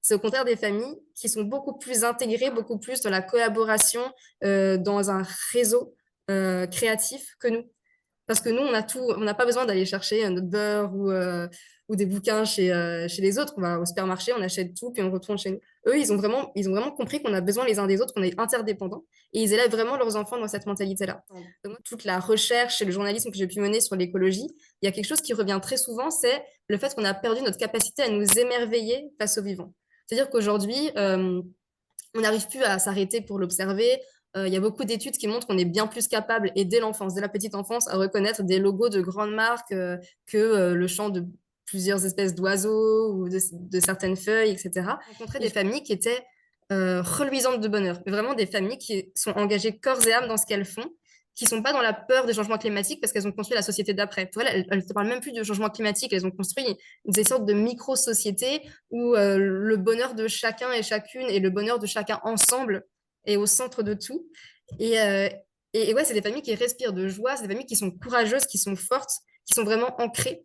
C'est au contraire des familles qui sont beaucoup plus intégrées, beaucoup plus dans la collaboration, dans un réseau créatif que nous. Parce que nous, on a tout, on n'a pas besoin d'aller chercher notre beurre ou des bouquins chez les autres. On va au supermarché, on achète tout, puis on retourne chez nous. Eux, ils ont vraiment compris qu'on a besoin les uns des autres, qu'on est interdépendants. Et ils élèvent vraiment leurs enfants dans cette mentalité-là. Donc, toute la recherche et le journalisme que j'ai pu mener sur l'écologie, il y a quelque chose qui revient très souvent, c'est le fait qu'on a perdu notre capacité à nous émerveiller face au vivant. C'est-à-dire qu'aujourd'hui, on n'arrive plus à s'arrêter pour l'observer. Il y a beaucoup d'études qui montrent qu'on est bien plus capable, et dès l'enfance, dès la petite enfance, à reconnaître des logos de grandes marques que le chant de plusieurs espèces d'oiseaux ou de certaines feuilles, etc. J'ai rencontré des familles qui étaient reluisantes de bonheur, mais vraiment des familles qui sont engagées corps et âme dans ce qu'elles font, qui sont pas dans la peur des changements climatiques parce qu'elles ont construit la société d'après. Pour elles, elles ne parlent même plus de changement climatique, elles ont construit des sortes de micro-sociétés où le bonheur de chacun et chacune et le bonheur de chacun ensemble est au centre de tout. Et, euh, et ouais, c'est des familles qui respirent de joie, c'est des familles qui sont courageuses, qui sont fortes, qui sont vraiment ancrées.